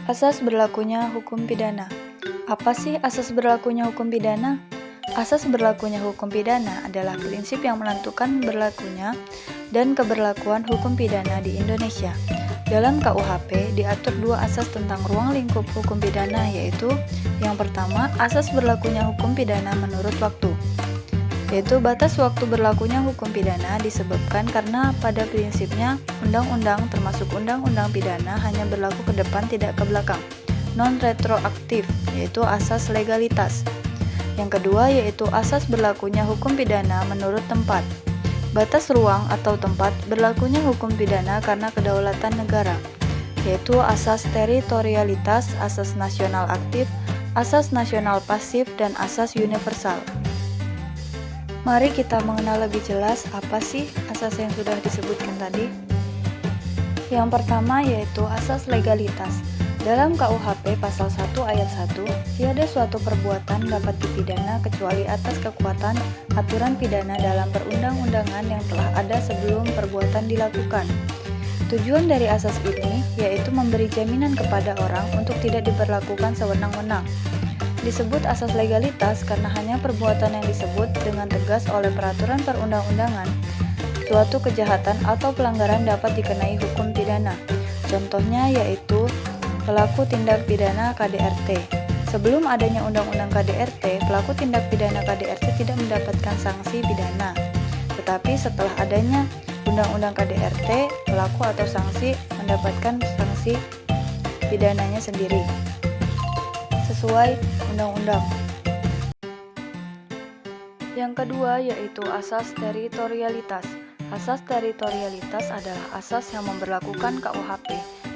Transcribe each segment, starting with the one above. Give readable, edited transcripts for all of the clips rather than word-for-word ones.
Asas berlakunya hukum pidana. Apa sih asas berlakunya hukum pidana? Asas berlakunya hukum pidana adalah prinsip yang menentukan berlakunya dan keberlakuan hukum pidana di Indonesia. Dalam KUHP diatur dua asas tentang ruang lingkup hukum pidana, yaitu yang pertama, asas berlakunya hukum pidana menurut waktu, yaitu batas waktu berlakunya hukum pidana disebabkan karena pada prinsipnya undang-undang termasuk undang-undang pidana hanya berlaku ke depan tidak ke belakang. Non-retroaktif, yaitu asas legalitas. Yang kedua yaitu asas berlakunya hukum pidana menurut tempat. Batas ruang atau tempat berlakunya hukum pidana karena kedaulatan negara, yaitu asas teritorialitas, asas nasional aktif, asas nasional pasif, dan asas universal. Mari kita mengenal lebih jelas apa sih asas yang sudah disebutkan tadi. Yang pertama yaitu asas legalitas. Dalam KUHP pasal 1 ayat 1, tiada suatu perbuatan dapat dipidana kecuali atas kekuatan aturan pidana dalam perundang-undangan yang telah ada sebelum perbuatan dilakukan. Tujuan dari asas ini yaitu memberi jaminan kepada orang untuk tidak diberlakukan sewenang-wenang. Disebut asas legalitas karena hanya perbuatan yang disebut dengan tegas oleh peraturan perundang-undangan, suatu kejahatan atau pelanggaran dapat dikenai hukum pidana. Contohnya yaitu pelaku tindak pidana KDRT. Sebelum adanya Undang-Undang KDRT, pelaku tindak pidana KDRT tidak mendapatkan sanksi pidana. Tetapi setelah adanya Undang-Undang KDRT, pelaku atau sanksi mendapatkan sanksi pidananya sendiri sesuai undang-undang. Yang kedua yaitu asas teritorialitas. Asas teritorialitas adalah asas yang memberlakukan KUHP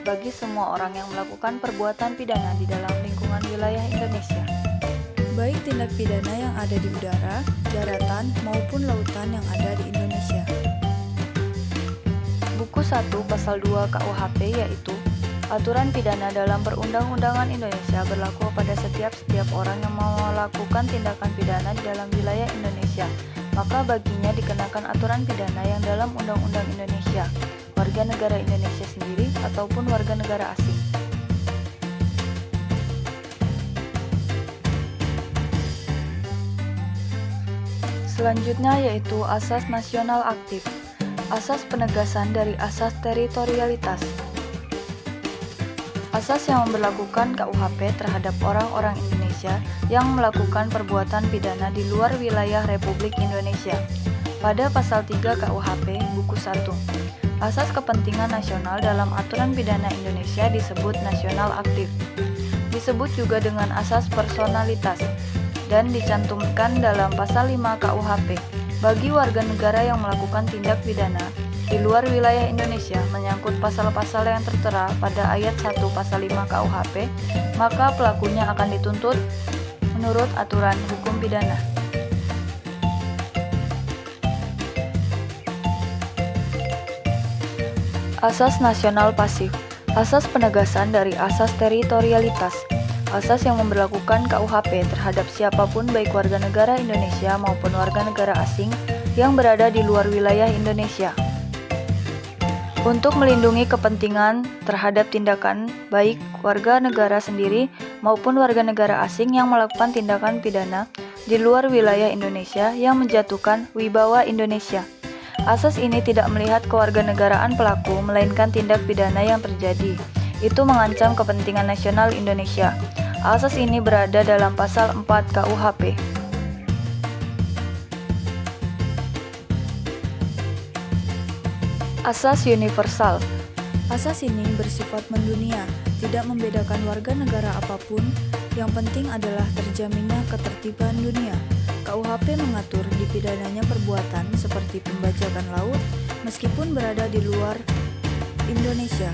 bagi semua orang yang melakukan perbuatan pidana di dalam lingkungan wilayah Indonesia, baik tindak pidana yang ada di udara, daratan, maupun lautan yang ada di Indonesia. Buku 1 pasal 2 KUHP yaitu aturan pidana dalam perundang-undangan Indonesia berlaku pada setiap orang yang melakukan tindakan pidana di dalam wilayah Indonesia, maka baginya dikenakan aturan pidana yang dalam Undang-Undang Indonesia, warga negara Indonesia sendiri ataupun warga negara asing. Selanjutnya yaitu asas nasional aktif. Asas penegasan dari asas teritorialitas. Asas yang memberlakukan KUHP terhadap orang-orang Indonesia yang melakukan perbuatan pidana di luar wilayah Republik Indonesia. Pada pasal 3 KUHP buku 1, asas kepentingan nasional dalam aturan pidana Indonesia disebut nasional aktif. Disebut juga dengan asas personalitas dan dicantumkan dalam pasal 5 KUHP. Bagi warga negara yang melakukan tindak pidana di luar wilayah Indonesia menyangkut pasal-pasal yang tertera pada ayat 1 pasal 5 KUHP, maka pelakunya akan dituntut menurut aturan hukum pidana. Asas nasional pasif. Asas penegasan dari asas teritorialitas. Asas yang memberlakukan KUHP terhadap siapapun baik warga negara Indonesia maupun warga negara asing yang berada di luar wilayah Indonesia, untuk melindungi kepentingan terhadap tindakan baik warga negara sendiri maupun warga negara asing yang melakukan tindakan pidana di luar wilayah Indonesia yang menjatuhkan wibawa Indonesia. Asas ini tidak melihat kewarganegaraan pelaku, melainkan tindak pidana yang terjadi. Itu mengancam kepentingan nasional Indonesia. Asas ini berada dalam pasal 4 KUHP. Asas universal. Asas ini bersifat mendunia, tidak membedakan warga negara apapun, yang penting adalah terjaminnya ketertiban dunia. KUHP mengatur dipidananya perbuatan seperti pembajakan laut meskipun berada di luar Indonesia.